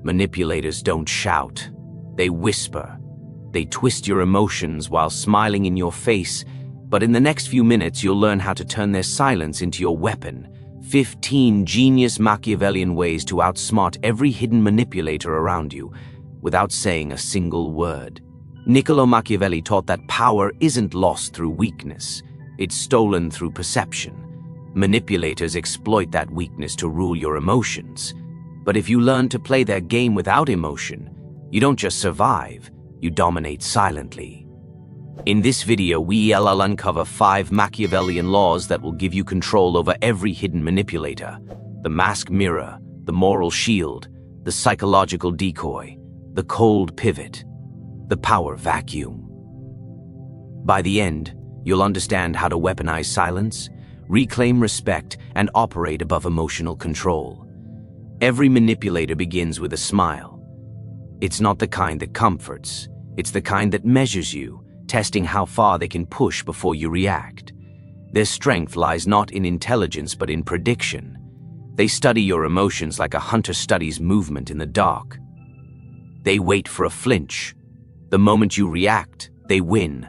Manipulators don't shout. They whisper. They twist your emotions while smiling in your face, but in the next few minutes you'll learn how to turn their silence into your weapon. 15 genius Machiavellian ways to outsmart every hidden manipulator around you without saying a single word. Niccolò Machiavelli taught that power isn't lost through weakness. It's stolen through perception. Manipulators exploit that weakness to rule your emotions. But if you learn to play their game without emotion, you don't just survive, you dominate silently. In this video, we'll uncover 5 Machiavellian laws that will give you control over every hidden manipulator: the mask mirror, the moral shield, the psychological decoy, the cold pivot, the power vacuum. By the end, you'll understand how to weaponize silence, reclaim respect, and operate above emotional control. Every manipulator begins with a smile. It's not the kind that comforts, it's the kind that measures you, testing how far they can push before you react. Their strength lies not in intelligence but in prediction. They study your emotions like a hunter studies movement in the dark. They wait for a flinch. The moment you react, they win.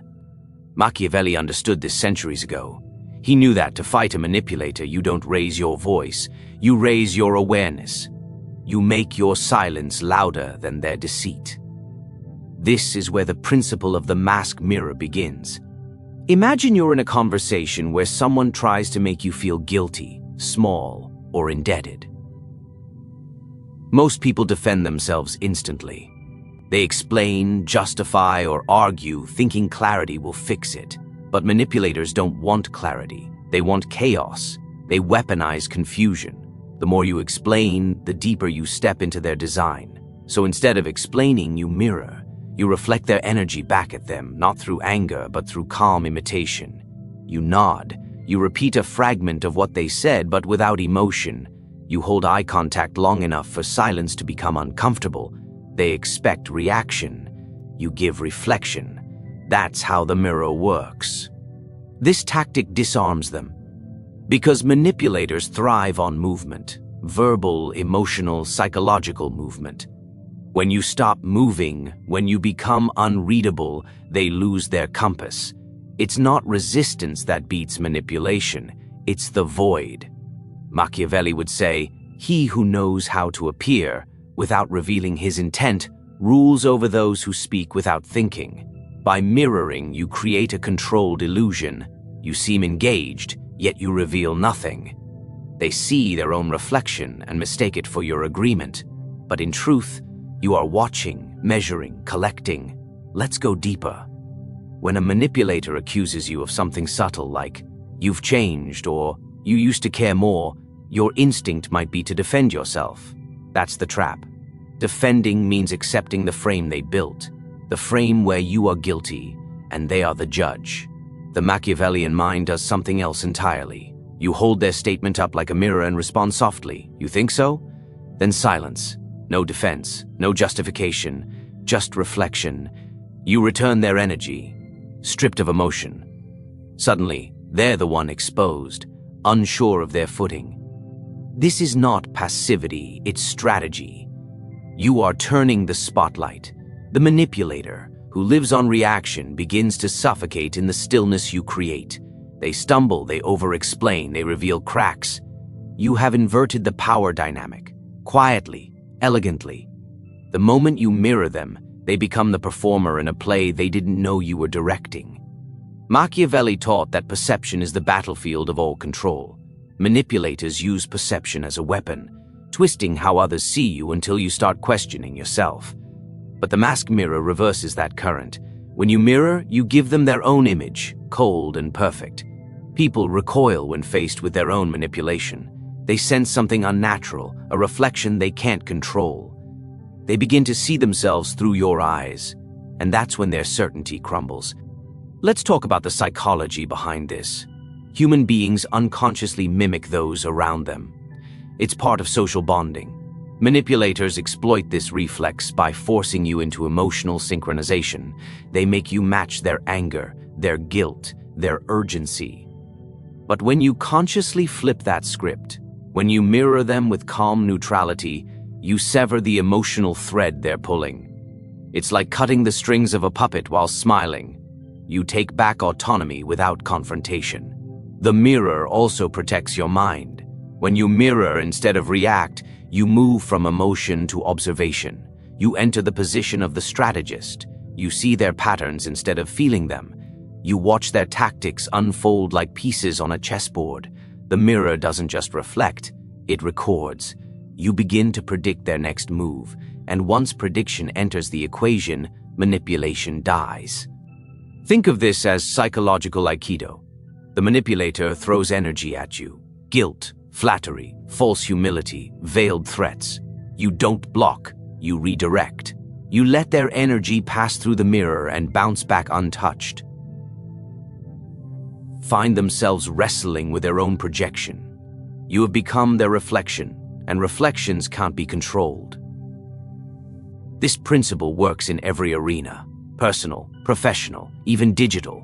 Machiavelli understood this centuries ago. He knew that to fight a manipulator, you don't raise your voice, you raise your awareness. You make your silence louder than their deceit. This is where the principle of the mask mirror begins. Imagine you're in a conversation where someone tries to make you feel guilty, small, or indebted. Most people defend themselves instantly. They explain, justify, or argue, thinking clarity will fix it. But manipulators don't want clarity. They want chaos. They weaponize confusion. The more you explain, the deeper you step into their design. So instead of explaining, you mirror. You reflect their energy back at them, not through anger, but through calm imitation. You nod. You repeat a fragment of what they said, but without emotion. You hold eye contact long enough for silence to become uncomfortable. They expect reaction. You give reflection. That's how the mirror works. This tactic disarms them. Because manipulators thrive on movement, verbal, emotional, psychological movement. When you stop moving, when you become unreadable, they lose their compass. It's not resistance that beats manipulation, it's the void. Machiavelli would say, "He who knows how to appear, without revealing his intent, rules over those who speak without thinking." By mirroring, you create a controlled illusion. You seem engaged, yet you reveal nothing. They see their own reflection and mistake it for your agreement. But in truth, you are watching, measuring, collecting. Let's go deeper. When a manipulator accuses you of something subtle like, "You've changed," or "You used to care more," your instinct might be to defend yourself. That's the trap. Defending means accepting the frame they built. The frame where you are guilty, and they are the judge. The Machiavellian mind does something else entirely. You hold their statement up like a mirror and respond softly. "You think so?" Then silence. No defense, no justification, just reflection. You return their energy, stripped of emotion. Suddenly, they're the one exposed, unsure of their footing. This is not passivity, it's strategy. You are turning the spotlight. The manipulator, who lives on reaction, begins to suffocate in the stillness you create. They stumble, they over-explain, they reveal cracks. You have inverted the power dynamic, quietly, elegantly. The moment you mirror them, they become the performer in a play they didn't know you were directing. Machiavelli taught that perception is the battlefield of all control. Manipulators use perception as a weapon, twisting how others see you until you start questioning yourself. But the mask mirror reverses that current. When you mirror, you give them their own image, cold and perfect. People recoil when faced with their own manipulation. They sense something unnatural, a reflection they can't control. They begin to see themselves through your eyes, and that's when their certainty crumbles. Let's talk about the psychology behind this. Human beings unconsciously mimic those around them. It's part of social bonding. Manipulators exploit this reflex by forcing you into emotional synchronization. They make you match their anger, their guilt, their urgency. But when you consciously flip that script, when you mirror them with calm neutrality, You sever the emotional thread they're pulling. It's like cutting the strings of a puppet while smiling. You take back autonomy without confrontation. The mirror also protects your mind. When you mirror instead of react, you move from emotion to observation. You enter the position of the strategist. You see their patterns instead of feeling them. You watch their tactics unfold like pieces on a chessboard. The mirror doesn't just reflect, it records. You begin to predict their next move, and once prediction enters the equation, manipulation dies. Think of this as psychological Aikido. The manipulator throws energy at you. Guilt, flattery, false humility, veiled threats. You don't block, you redirect. You let their energy pass through the mirror and bounce back untouched. Find themselves wrestling with their own projection. You have become their reflection, and reflections can't be controlled. This principle works in every arena: personal, professional, even digital.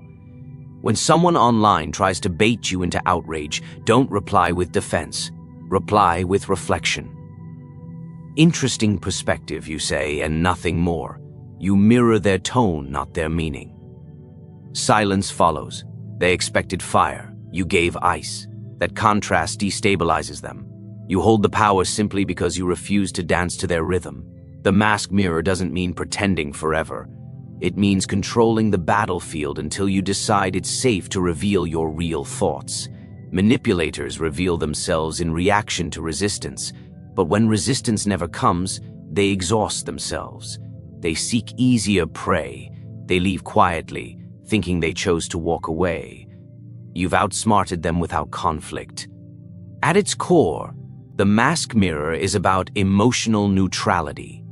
When someone online tries to bait you into outrage, don't reply with defense. Reply with reflection. Interesting perspective, you say, and nothing more. You mirror their tone, not their meaning. Silence follows. They expected fire. You gave ice. That contrast destabilizes them. You hold the power simply because you refuse to dance to their rhythm. The mask mirror doesn't mean pretending forever. It means controlling the battlefield until you decide it's safe to reveal your real thoughts. Manipulators reveal themselves in reaction to resistance, but when resistance never comes, they exhaust themselves. They seek easier prey. They leave quietly, thinking they chose to walk away. You've outsmarted them without conflict. At its core, the mask mirror is about emotional neutrality.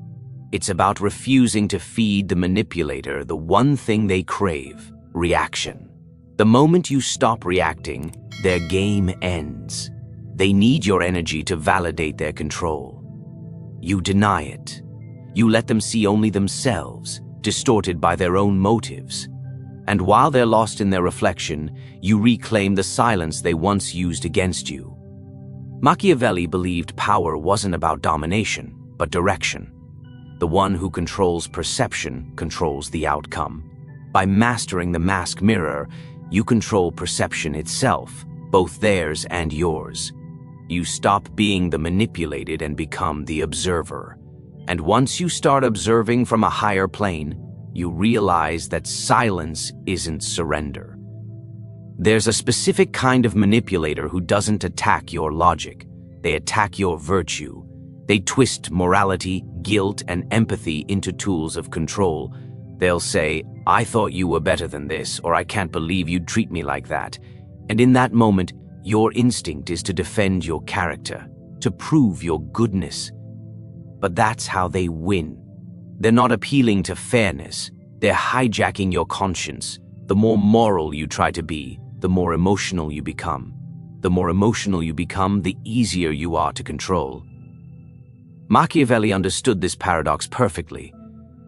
It's about refusing to feed the manipulator the one thing they crave: reaction. The moment you stop reacting, their game ends. They need your energy to validate their control. You deny it. You let them see only themselves, distorted by their own motives. And while they're lost in their reflection, you reclaim the silence they once used against you. Machiavelli believed power wasn't about domination, but direction. The one who controls perception controls the outcome. By mastering the mask mirror, you control perception itself, both theirs and yours. You stop being the manipulated and become the observer. And once you start observing from a higher plane, you realize that silence isn't surrender. There's a specific kind of manipulator who doesn't attack your logic. They attack your virtue. They twist morality, guilt, and empathy into tools of control. They'll say, "I thought you were better than this," or "I can't believe you'd treat me like that." And in that moment, your instinct is to defend your character, to prove your goodness. But that's how they win. They're not appealing to fairness. They're hijacking your conscience. The more moral you try to be, the more emotional you become. The more emotional you become, the easier you are to control. Machiavelli understood this paradox perfectly.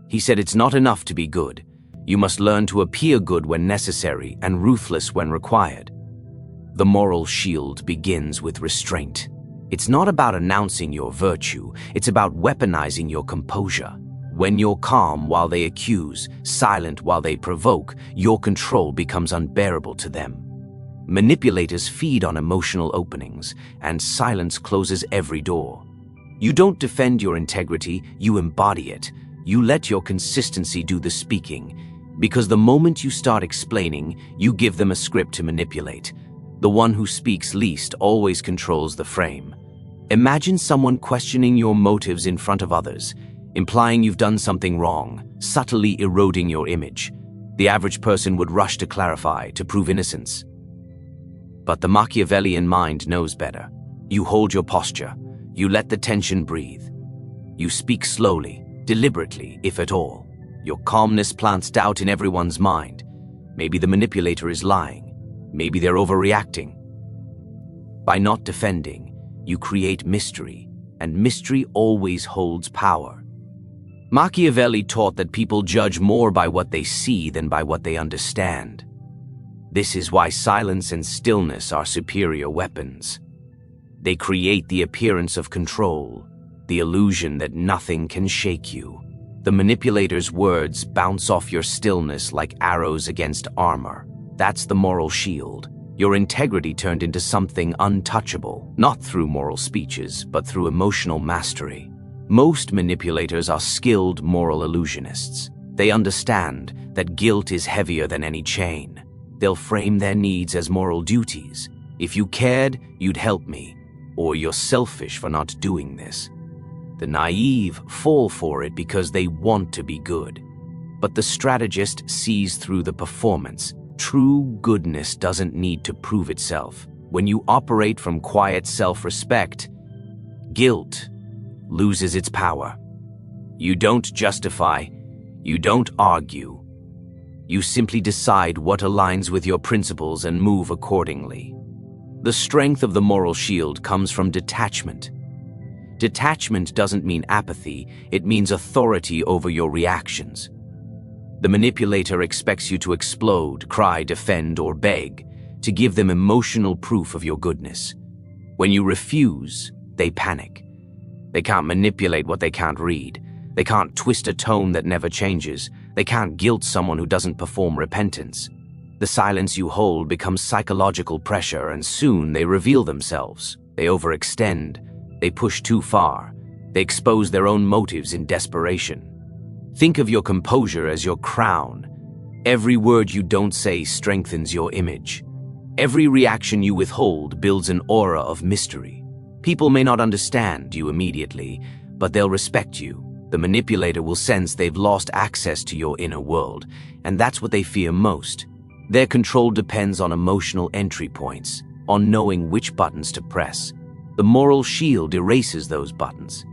He said it's not enough to be good. You must learn to appear good when necessary and ruthless when required. The moral shield begins with restraint. It's not about announcing your virtue, it's about weaponizing your composure. When you're calm while they accuse, silent while they provoke, your control becomes unbearable to them. Manipulators feed on emotional openings, and silence closes every door. You don't defend your integrity, you embody it. You let your consistency do the speaking, because the moment you start explaining, you give them a script to manipulate. The one who speaks least always controls the frame. Imagine someone questioning your motives in front of others, implying you've done something wrong, subtly eroding your image. The average person would rush to clarify, to prove innocence. But the Machiavellian mind knows better. You hold your posture. You let the tension breathe. You speak slowly, deliberately, if at all. Your calmness plants doubt in everyone's mind. Maybe the manipulator is lying. Maybe they're overreacting. By not defending, you create mystery, and mystery always holds power. Machiavelli taught that people judge more by what they see than by what they understand. This is why silence and stillness are superior weapons. They create the appearance of control, the illusion that nothing can shake you. The manipulator's words bounce off your stillness like arrows against armor. That's the moral shield. Your integrity turned into something untouchable, not through moral speeches, but through emotional mastery. Most manipulators are skilled moral illusionists. They understand that guilt is heavier than any chain. They'll frame their needs as moral duties. If you cared, you'd help me, or you're selfish for not doing this. The naive fall for it because they want to be good. But the strategist sees through the performance. True goodness doesn't need to prove itself. When you operate from quiet self-respect, guilt loses its power. You don't justify, you don't argue. You simply decide what aligns with your principles and move accordingly. The strength of the moral shield comes from detachment. Detachment doesn't mean apathy, it means authority over your reactions. The manipulator expects you to explode, cry, defend, or beg, to give them emotional proof of your goodness. When you refuse, they panic. They can't manipulate what they can't read. They can't twist a tone that never changes. They can't guilt someone who doesn't perform repentance. The silence you hold becomes psychological pressure, and soon they reveal themselves. They overextend. They push too far. They expose their own motives in desperation. Think of your composure as your crown. Every word you don't say strengthens your image. Every reaction you withhold builds an aura of mystery. People may not understand you immediately, but they'll respect you. The manipulator will sense they've lost access to your inner world, and that's what they fear most. Their control depends on emotional entry points, on knowing which buttons to press. The moral shield erases those buttons.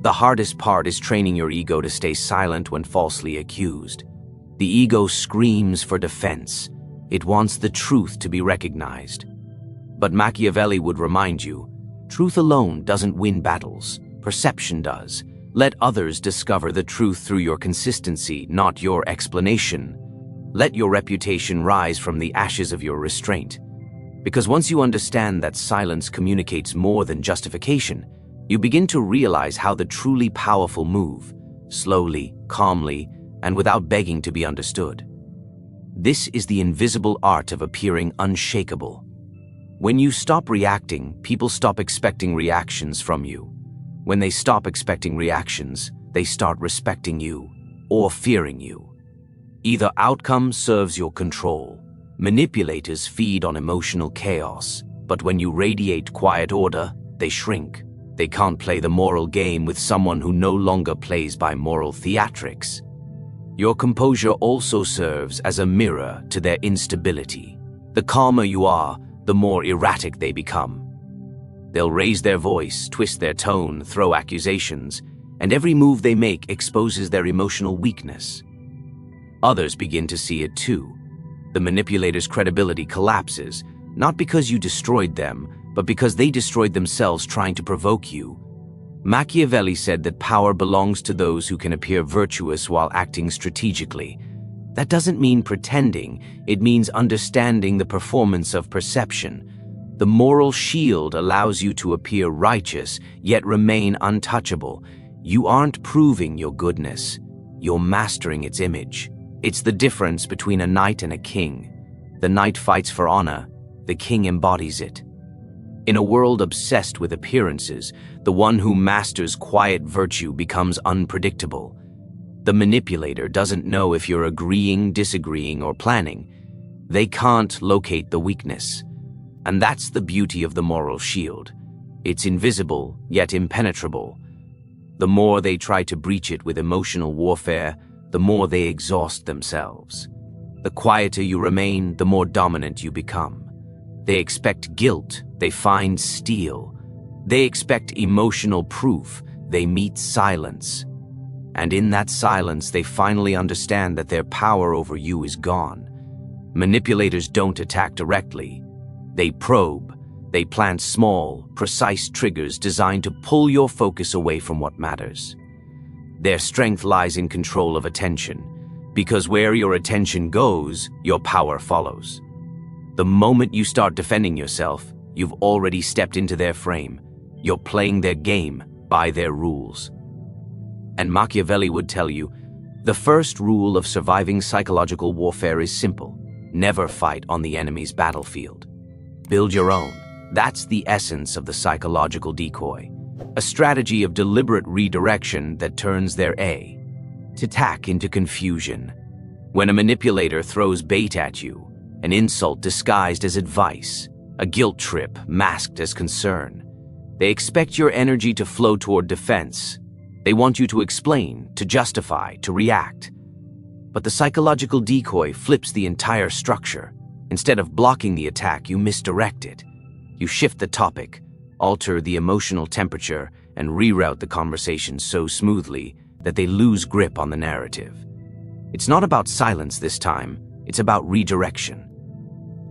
The hardest part is training your ego to stay silent when falsely accused. The ego screams for defense. It wants the truth to be recognized. But Machiavelli would remind you, truth alone doesn't win battles. Perception does. Let others discover the truth through your consistency, not your explanation. Let your reputation rise from the ashes of your restraint. Because once you understand that silence communicates more than justification, you begin to realize how the truly powerful move, slowly, calmly, and without begging to be understood. This is the invisible art of appearing unshakable. When you stop reacting, people stop expecting reactions from you. When they stop expecting reactions, they start respecting you or fearing you. Either outcome serves your control. Manipulators feed on emotional chaos, but when you radiate quiet order, they shrink. They can't play the moral game with someone who no longer plays by moral theatrics. Your composure also serves as a mirror to their instability. The calmer you are, the more erratic they become. They'll raise their voice, twist their tone, throw accusations, and every move they make exposes their emotional weakness. Others begin to see it too. The manipulator's credibility collapses, not because you destroyed them, but because they destroyed themselves trying to provoke you. Machiavelli said that power belongs to those who can appear virtuous while acting strategically. That doesn't mean pretending, it means understanding the performance of perception. The moral shield allows you to appear righteous, yet remain untouchable. You aren't proving your goodness, you're mastering its image. It's the difference between a knight and a king. The knight fights for honor, the king embodies it. In a world obsessed with appearances, the one who masters quiet virtue becomes unpredictable. The manipulator doesn't know if you're agreeing, disagreeing, or planning. They can't locate the weakness. And that's the beauty of the moral shield. It's invisible, yet impenetrable. The more they try to breach it with emotional warfare, the more they exhaust themselves. The quieter you remain, the more dominant you become. They expect guilt, they find steel. They expect emotional proof, they meet silence. And in that silence, they finally understand that their power over you is gone. Manipulators don't attack directly. They probe. They plant small, precise triggers designed to pull your focus away from what matters. Their strength lies in control of attention, because where your attention goes, your power follows. The moment you start defending yourself, you've already stepped into their frame. You're playing their game, by their rules. And Machiavelli would tell you, the first rule of surviving psychological warfare is simple: never fight on the enemy's battlefield. Build your own. That's the essence of the psychological decoy, a strategy of deliberate redirection that turns their attack into confusion. When a manipulator throws bait at you, an insult disguised as advice, a guilt trip masked as concern, they expect your energy to flow toward defense. They want you to explain, to justify, to react. But the psychological decoy flips the entire structure. Instead of blocking the attack, you misdirect it. You shift the topic, alter the emotional temperature, and reroute the conversation so smoothly that they lose grip on the narrative. It's not about silence this time, it's about redirection.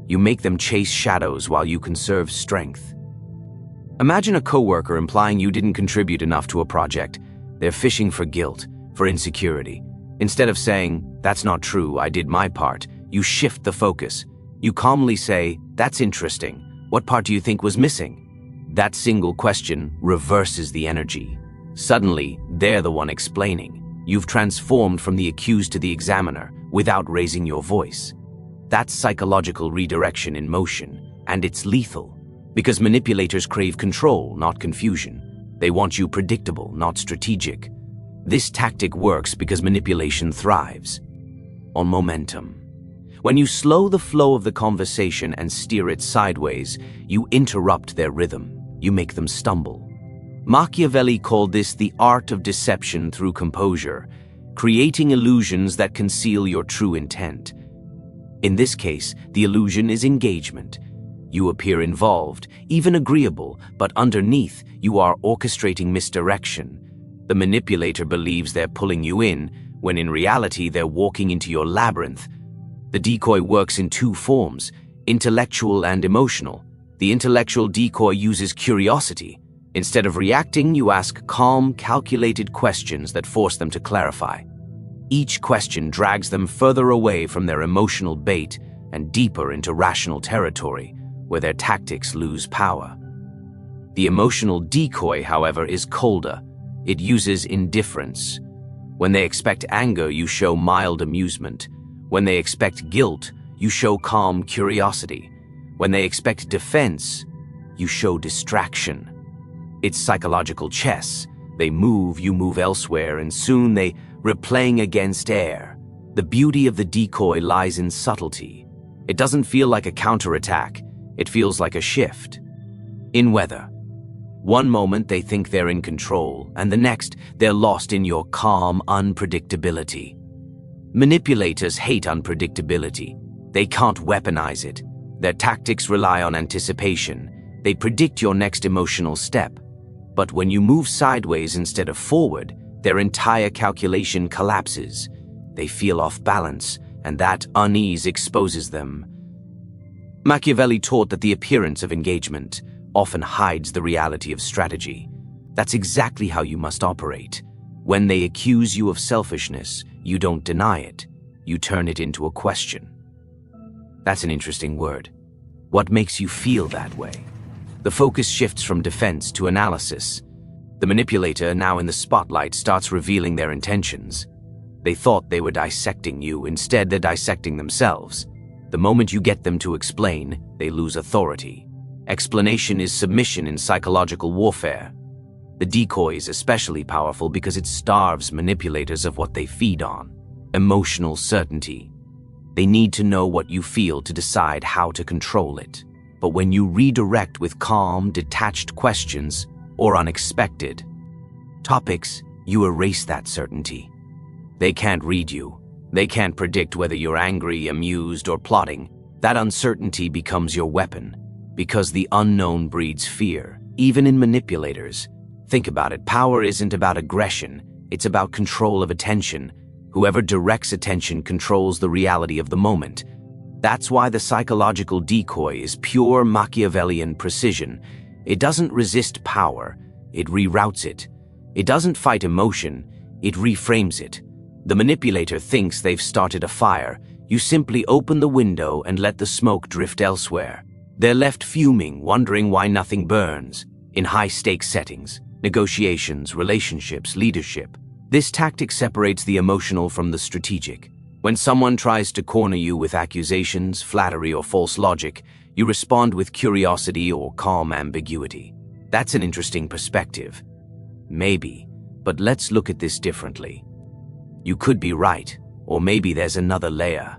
You make them chase shadows while you conserve strength. Imagine a coworker implying you didn't contribute enough to a project. They're fishing for guilt, for insecurity. Instead of saying, "That's not true, I did my part," you shift the focus. You calmly say, "That's interesting. What part do you think was missing?" That single question reverses the energy. Suddenly, they're the one explaining. You've transformed from the accused to the examiner without raising your voice. That's psychological redirection in motion, and it's lethal. Because manipulators crave control, not confusion. They want you predictable, not strategic. This tactic works because manipulation thrives on momentum. When you slow the flow of the conversation and steer it sideways, you interrupt their rhythm. You make them stumble. Machiavelli called this the art of deception through composure, creating illusions that conceal your true intent. In this case, the illusion is engagement. You appear involved, even agreeable, but underneath, you are orchestrating misdirection. The manipulator believes they're pulling you in, when in reality they're walking into your labyrinth. The decoy works in two forms, intellectual and emotional. The intellectual decoy uses curiosity. Instead of reacting, you ask calm, calculated questions that force them to clarify. Each question drags them further away from their emotional bait and deeper into rational territory, where their tactics lose power. The emotional decoy, however, is colder. It uses indifference. When they expect anger, you show mild amusement. When they expect guilt, you show calm curiosity. When they expect defense, you show distraction. It's psychological chess. They move, you move elsewhere, and soon they replaying against air. The beauty of the decoy lies in subtlety. It doesn't feel like a counterattack. It feels like a shift. In weather, one moment they think they're in control, and the next they're lost in your calm unpredictability. Manipulators hate unpredictability. They can't weaponize it. Their tactics rely on anticipation. They predict your next emotional step. But when you move sideways instead of forward, their entire calculation collapses. They feel off balance, and that unease exposes them. Machiavelli taught that the appearance of engagement often hides the reality of strategy. That's exactly how you must operate. When they accuse you of selfishness, you don't deny it. You turn it into a question. That's an interesting word. What makes you feel that way? The focus shifts from defense to analysis. The manipulator, now in the spotlight, starts revealing their intentions. They thought they were dissecting you. Instead, they're dissecting themselves. The moment you get them to explain, they lose authority. Explanation is submission in psychological warfare. The decoy is especially powerful because it starves manipulators of what they feed on: emotional certainty. They need to know what you feel to decide how to control it. But when you redirect with calm, detached questions or unexpected topics, you erase that certainty. They can't read you. They can't predict whether you're angry, amused, or plotting. That uncertainty becomes your weapon, because the unknown breeds fear, even in manipulators. Think about it. Power isn't about aggression. It's about control of attention. Whoever directs attention controls the reality of the moment. That's why the psychological decoy is pure Machiavellian precision. It doesn't resist power. It reroutes it. It doesn't fight emotion. It reframes it. The manipulator thinks they've started a fire. You simply open the window and let the smoke drift elsewhere. They're left fuming, wondering why nothing burns. In high-stakes settings, negotiations, relationships, leadership. This tactic separates the emotional from the strategic. When someone tries to corner you with accusations, flattery, or false logic, you respond with curiosity or calm ambiguity. That's an interesting perspective. Maybe, but let's look at this differently. You could be right, or maybe there's another layer.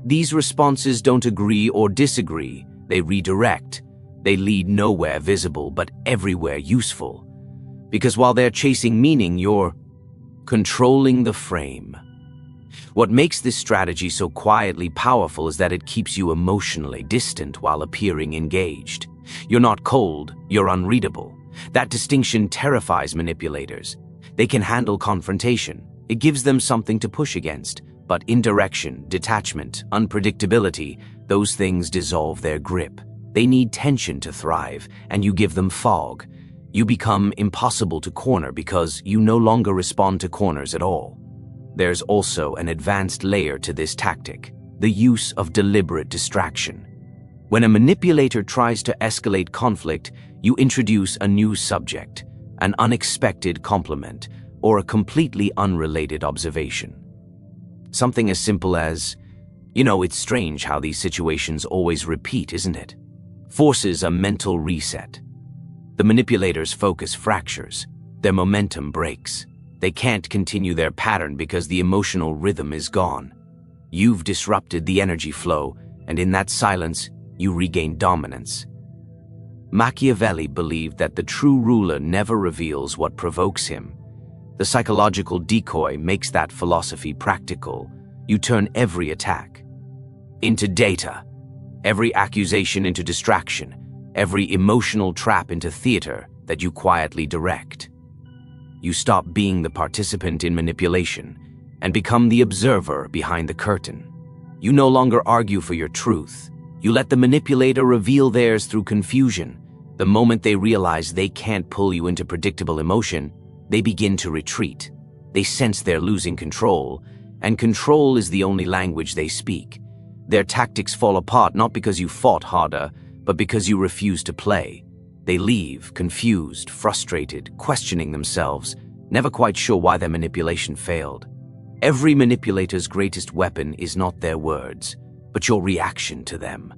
These responses don't agree or disagree, they redirect. They lead nowhere visible, but everywhere useful. Because while they're chasing meaning, you're controlling the frame. What makes this strategy so quietly powerful is that it keeps you emotionally distant while appearing engaged. You're not cold, you're unreadable. That distinction terrifies manipulators. They can handle confrontation. It gives them something to push against. But indirection, detachment, unpredictability, those things dissolve their grip. They need tension to thrive, and you give them fog. You become impossible to corner because you no longer respond to corners at all. There's also an advanced layer to this tactic, the use of deliberate distraction. When a manipulator tries to escalate conflict, you introduce a new subject, an unexpected compliment, or a completely unrelated observation. Something as simple as, it's strange how these situations always repeat, isn't it? Forces a mental reset. The manipulator's focus fractures, their momentum breaks. They can't continue their pattern because the emotional rhythm is gone. You've disrupted the energy flow, and in that silence, you regain dominance. Machiavelli believed that the true ruler never reveals what provokes him. The psychological decoy makes that philosophy practical. You turn every attack into data, every accusation into distraction, every emotional trap into theater that you quietly direct. You stop being the participant in manipulation and become the observer behind the curtain. You no longer argue for your truth. You let the manipulator reveal theirs through confusion. The moment they realize they can't pull you into predictable emotion, they begin to retreat. They sense they're losing control, and control is the only language they speak. Their tactics fall apart not because you fought harder, but because you refuse to play. They leave, confused, frustrated, questioning themselves, never quite sure why their manipulation failed. Every manipulator's greatest weapon is not their words, but your reaction to them.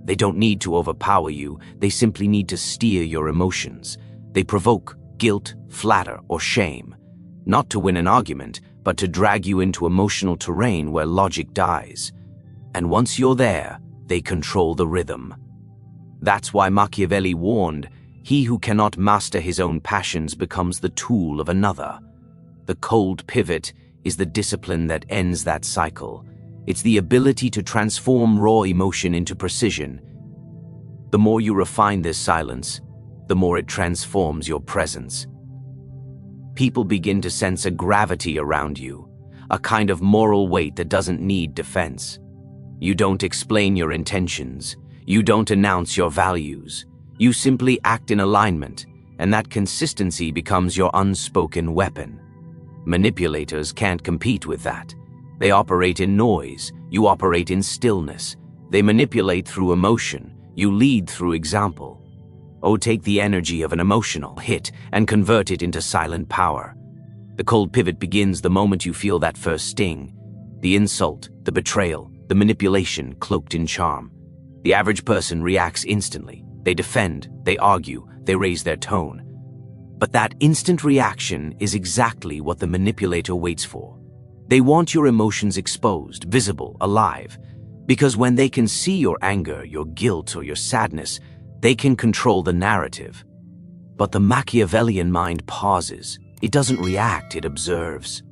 They don't need to overpower you, they simply need to steer your emotions. They provoke guilt, flatter, or shame, not to win an argument, but to drag you into emotional terrain where logic dies. And once you're there, they control the rhythm. That's why Machiavelli warned, he who cannot master his own passions becomes the tool of another. The cold pivot is the discipline that ends that cycle. It's the ability to transform raw emotion into precision. The more you refine this silence, the more it transforms your presence. People begin to sense a gravity around you, a kind of moral weight that doesn't need defense. You don't explain your intentions. You don't announce your values. You simply act in alignment, and that consistency becomes your unspoken weapon. Manipulators can't compete with that. They operate in noise. You operate in stillness. They manipulate through emotion. You lead through example. Oh, take the energy of an emotional hit and convert it into silent power. The cold pivot begins the moment you feel that first sting. The insult, the betrayal, the manipulation cloaked in charm. The average person reacts instantly. They defend, they argue, they raise their tone. But that instant reaction is exactly what the manipulator waits for. They want your emotions exposed, visible, alive. Because when they can see your anger, your guilt, or your sadness, they can control the narrative. But the Machiavellian mind pauses. It doesn't react, it observes.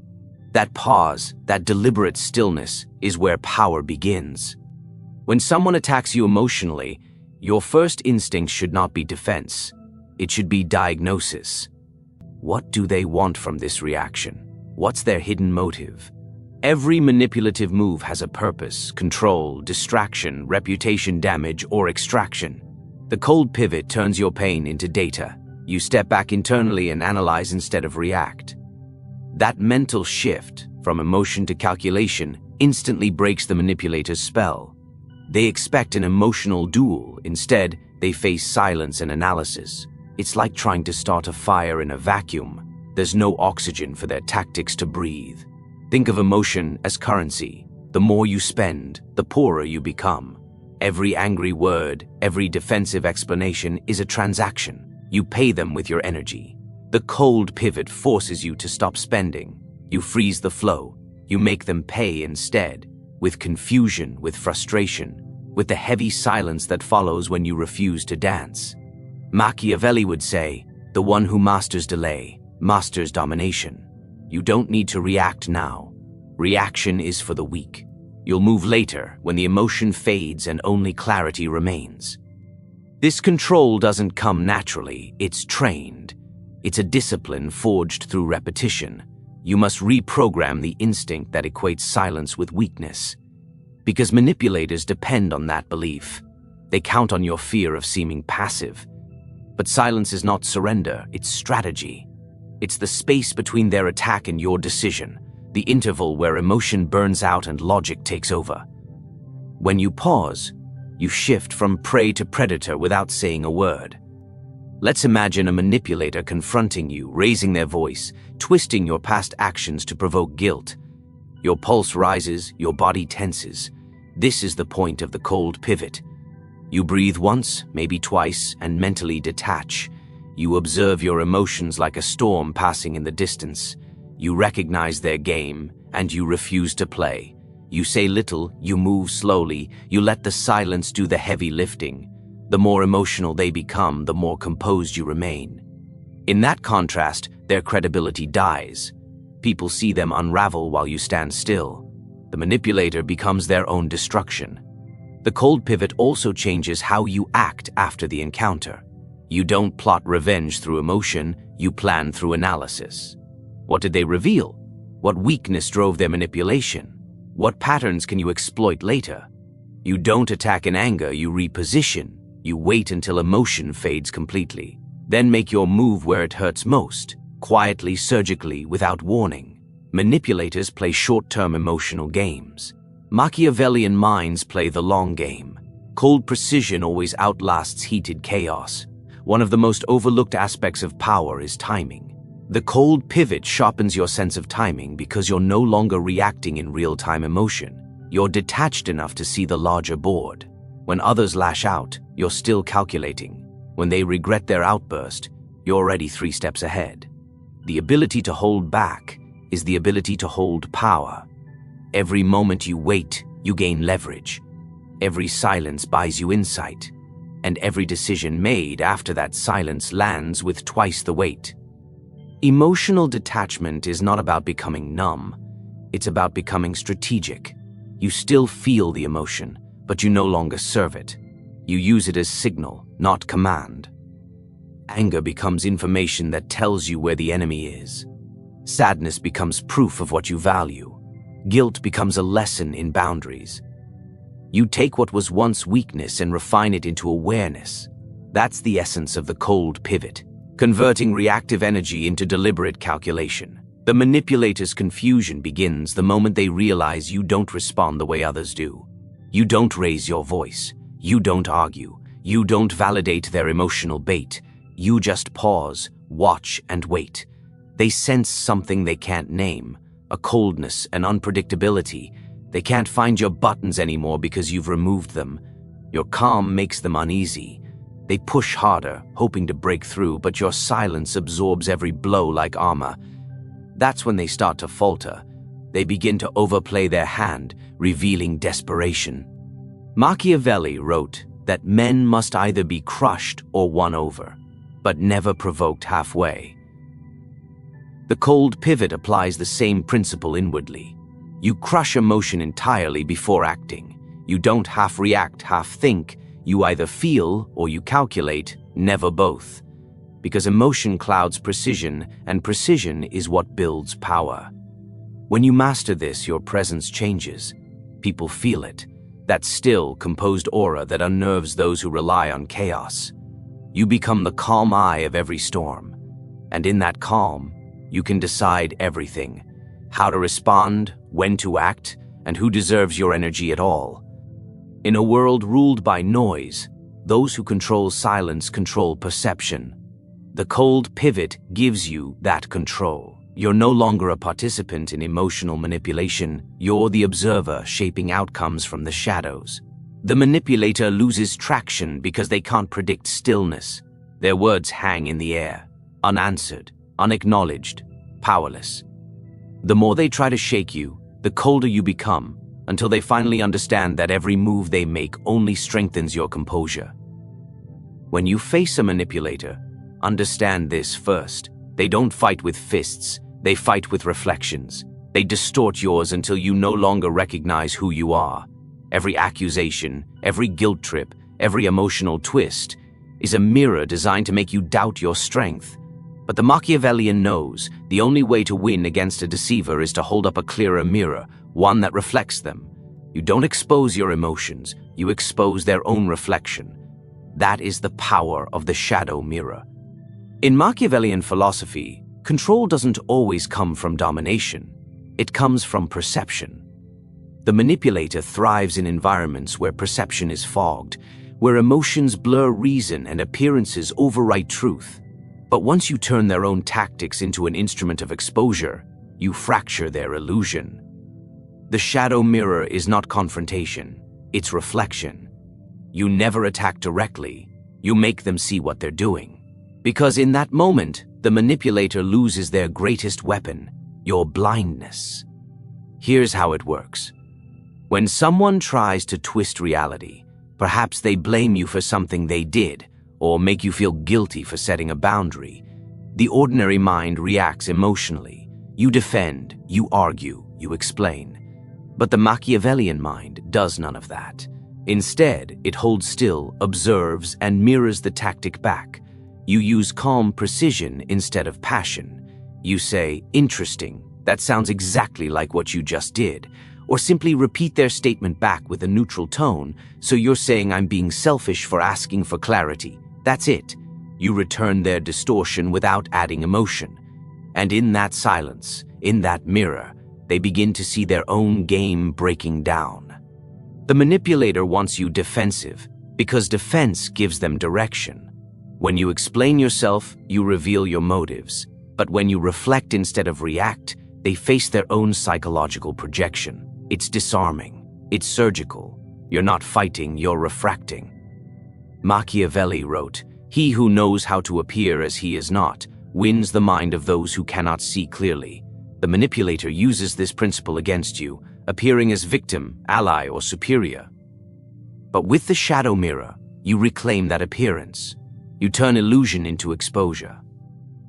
That pause, that deliberate stillness, is where power begins. When someone attacks you emotionally, your first instinct should not be defense. It should be diagnosis. What do they want from this reaction? What's their hidden motive? Every manipulative move has a purpose: control, distraction, reputation damage, or extraction. The cold pivot turns your pain into data. You step back internally and analyze instead of react. That mental shift, from emotion to calculation, instantly breaks the manipulator's spell. They expect an emotional duel. Instead, they face silence and analysis. It's like trying to start a fire in a vacuum. There's no oxygen for their tactics to breathe. Think of emotion as currency. The more you spend, the poorer you become. Every angry word, every defensive explanation is a transaction. You pay them with your energy. The cold pivot forces you to stop spending. You freeze the flow. You make them pay instead, with confusion, with frustration, with the heavy silence that follows when you refuse to dance. Machiavelli would say, "The one who masters delay, masters domination." You don't need to react now. Reaction is for the weak. You'll move later when the emotion fades and only clarity remains. This control doesn't come naturally, it's trained. It's a discipline forged through repetition. You must reprogram the instinct that equates silence with weakness. Because manipulators depend on that belief. They count on your fear of seeming passive. But silence is not surrender, it's strategy. It's the space between their attack and your decision, the interval where emotion burns out and logic takes over. When you pause, you shift from prey to predator without saying a word. Let's imagine a manipulator confronting you, raising their voice, twisting your past actions to provoke guilt. Your pulse rises, your body tenses. This is the point of the cold pivot. You breathe once, maybe twice, and mentally detach. You observe your emotions like a storm passing in the distance. You recognize their game, and you refuse to play. You say little, you move slowly, you let the silence do the heavy lifting. The more emotional they become, the more composed you remain. In that contrast, their credibility dies. People see them unravel while you stand still. The manipulator becomes their own destruction. The cold pivot also changes how you act after the encounter. You don't plot revenge through emotion, you plan through analysis. What did they reveal? What weakness drove their manipulation? What patterns can you exploit later? You don't attack in anger, you reposition. You wait until emotion fades completely. Then make your move where it hurts most, quietly, surgically, without warning. Manipulators play short-term emotional games. Machiavellian minds play the long game. Cold precision always outlasts heated chaos. One of the most overlooked aspects of power is timing. The cold pivot sharpens your sense of timing because you're no longer reacting in real-time emotion. You're detached enough to see the larger board. When others lash out, you're still calculating. When they regret their outburst, you're already 3 steps ahead. The ability to hold back is the ability to hold power. Every moment you wait, you gain leverage. Every silence buys you insight. And every decision made after that silence lands with twice the weight. Emotional detachment is not about becoming numb. It's about becoming strategic. You still feel the emotion, but you no longer serve it. You use it as signal, not command. Anger becomes information that tells you where the enemy is. Sadness becomes proof of what you value. Guilt becomes a lesson in boundaries. You take what was once weakness and refine it into awareness. That's the essence of the cold pivot, converting reactive energy into deliberate calculation. The manipulator's confusion begins the moment they realize you don't respond the way others do. You don't raise your voice. You don't argue. You don't validate their emotional bait. You just pause, watch, and wait. They sense something they can't name, a coldness, an unpredictability. They can't find your buttons anymore because you've removed them. Your calm makes them uneasy. They push harder, hoping to break through, but your silence absorbs every blow like armor. That's when they start to falter. They begin to overplay their hand, revealing desperation. Machiavelli wrote that men must either be crushed or won over, but never provoked halfway. The cold pivot applies the same principle inwardly. You crush emotion entirely before acting. You don't half react, half think. You either feel or you calculate, never both. Because emotion clouds precision, and precision is what builds power. When you master this, your presence changes. People feel it. That still, composed aura that unnerves those who rely on chaos. You become the calm eye of every storm. And in that calm, you can decide everything. How to respond, when to act, and who deserves your energy at all. In a world ruled by noise, those who control silence control perception. The cold pivot gives you that control. You're no longer a participant in emotional manipulation. You're the observer shaping outcomes from the shadows. The manipulator loses traction because they can't predict stillness. Their words hang in the air, unanswered, unacknowledged, powerless. The more they try to shake you, the colder you become, until they finally understand that every move they make only strengthens your composure. When you face a manipulator, understand this first. They don't fight with fists, they fight with reflections. They distort yours until you no longer recognize who you are. Every accusation, every guilt trip, every emotional twist is a mirror designed to make you doubt your strength. But the Machiavellian knows the only way to win against a deceiver is to hold up a clearer mirror, one that reflects them. You don't expose your emotions, you expose their own reflection. That is the power of the shadow mirror. In Machiavellian philosophy, control doesn't always come from domination. It comes from perception. The manipulator thrives in environments where perception is fogged, where emotions blur reason and appearances overwrite truth. But once you turn their own tactics into an instrument of exposure, you fracture their illusion. The shadow mirror is not confrontation, it's reflection. You never attack directly, you make them see what they're doing. Because in that moment, the manipulator loses their greatest weapon, your blindness. Here's how it works. When someone tries to twist reality, perhaps they blame you for something they did, or make you feel guilty for setting a boundary. The ordinary mind reacts emotionally. You defend, you argue, you explain. But the Machiavellian mind does none of that. Instead, it holds still, observes, and mirrors the tactic back. You use calm precision instead of passion. You say, "Interesting, that sounds exactly like what you just did," or simply repeat their statement back with a neutral tone, so you're saying, "I'm being selfish for asking for clarity." That's it. You return their distortion without adding emotion. And in that silence, in that mirror, they begin to see their own game breaking down. The manipulator wants you defensive, because defense gives them direction. When you explain yourself, you reveal your motives. But when you reflect instead of react, they face their own psychological projection. It's disarming. It's surgical. You're not fighting, you're refracting. Machiavelli wrote, "He who knows how to appear as he is not wins the mind of those who cannot see clearly." The manipulator uses this principle against you, appearing as victim, ally, or superior. But with the shadow mirror, you reclaim that appearance. You turn illusion into exposure.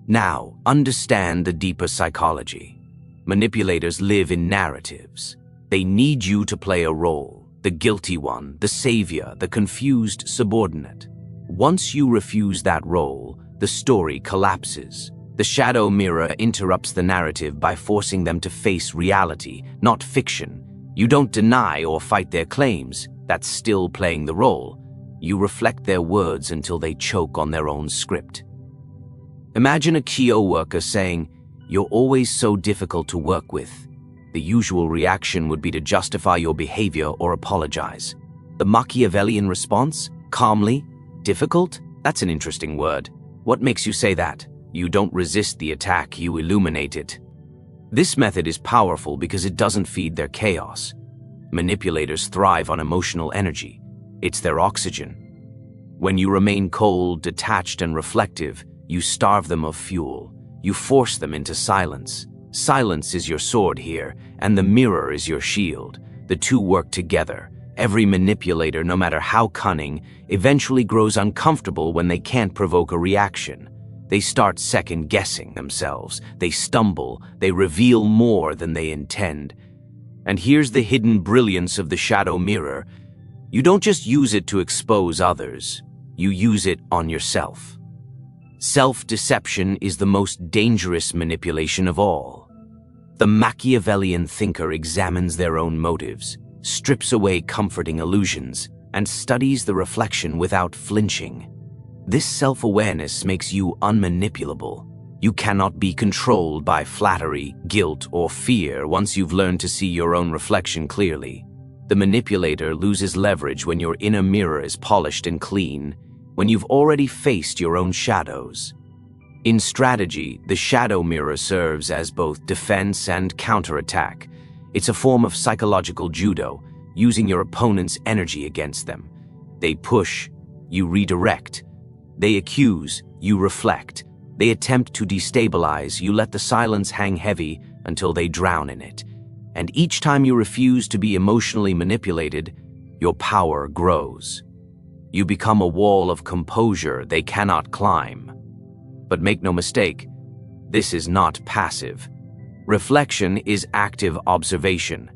Now, understand the deeper psychology. Manipulators live in narratives. They need you to play a role. The guilty one, the savior, the confused subordinate. Once you refuse that role, the story collapses. The shadow mirror interrupts the narrative by forcing them to face reality, not fiction. You don't deny or fight their claims. That's still playing the role. You reflect their words until they choke on their own script. Imagine a Kyo worker saying, "You're always so difficult to work with." The usual reaction would be to justify your behavior or apologize. The Machiavellian response? Calmly? Difficult? That's an interesting word. What makes you say that? You don't resist the attack, you illuminate it. This method is powerful because it doesn't feed their chaos. Manipulators thrive on emotional energy. It's their oxygen. When you remain cold, detached, and reflective, you starve them of fuel. You force them into silence. Silence is your sword here, and the mirror is your shield. The two work together. Every manipulator, no matter how cunning, eventually grows uncomfortable when they can't provoke a reaction. They start second-guessing themselves. They stumble. They reveal more than they intend. And here's the hidden brilliance of the shadow mirror. You don't just use it to expose others. You use it on yourself. Self-deception is the most dangerous manipulation of all. The Machiavellian thinker examines their own motives, strips away comforting illusions, and studies the reflection without flinching. This self-awareness makes you unmanipulable. You cannot be controlled by flattery, guilt, or fear once you've learned to see your own reflection clearly. The manipulator loses leverage when your inner mirror is polished and clean, when you've already faced your own shadows. In strategy, the shadow mirror serves as both defense and counterattack. It's a form of psychological judo, using your opponent's energy against them. They push, you redirect. They accuse, you reflect. They attempt to destabilize, you let the silence hang heavy until they drown in it. And each time you refuse to be emotionally manipulated, your power grows. You become a wall of composure they cannot climb. But make no mistake, this is not passive. Reflection is active observation.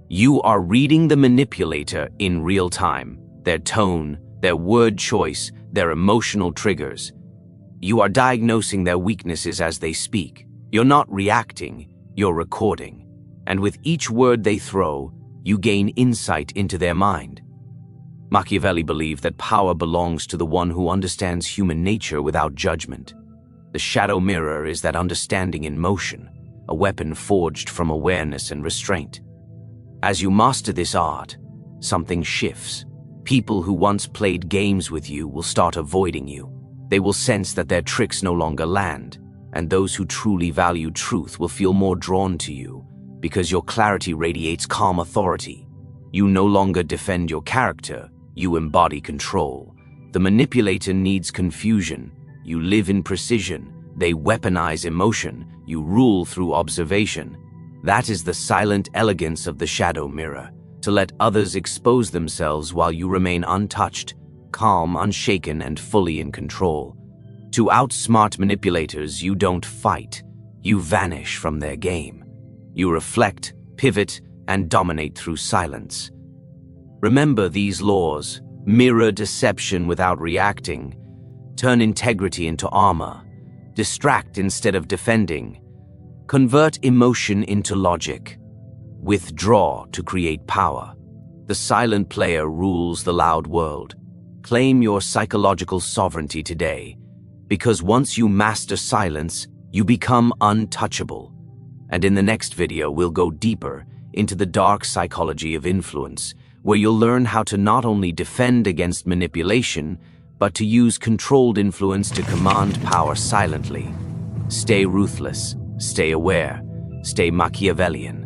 You are reading the manipulator in real time, their tone, their word choice, their emotional triggers. You are diagnosing their weaknesses as they speak. You're not reacting, you're recording. And with each word they throw, you gain insight into their mind. Machiavelli believed that power belongs to the one who understands human nature without judgment. The shadow mirror is that understanding in motion, a weapon forged from awareness and restraint. As you master this art, something shifts. People who once played games with you will start avoiding you. They will sense that their tricks no longer land, and those who truly value truth will feel more drawn to you because your clarity radiates calm authority. You no longer defend your character, you embody control. The manipulator needs confusion. You live in precision. They weaponize emotion. You rule through observation. That is the silent elegance of the shadow mirror, to let others expose themselves while you remain untouched, calm, unshaken, and fully in control. To outsmart manipulators, you don't fight. You vanish from their game. You reflect, pivot, and dominate through silence. Remember these laws: mirror deception without reacting, turn integrity into armor, distract instead of defending, convert emotion into logic, withdraw to create power. The silent player rules the loud world. Claim your psychological sovereignty today, because once you master silence, you become untouchable. And in the next video, we'll go deeper into the dark psychology of influence, where you'll learn how to not only defend against manipulation, but to use controlled influence to command power silently. Stay ruthless, stay aware, stay Machiavellian.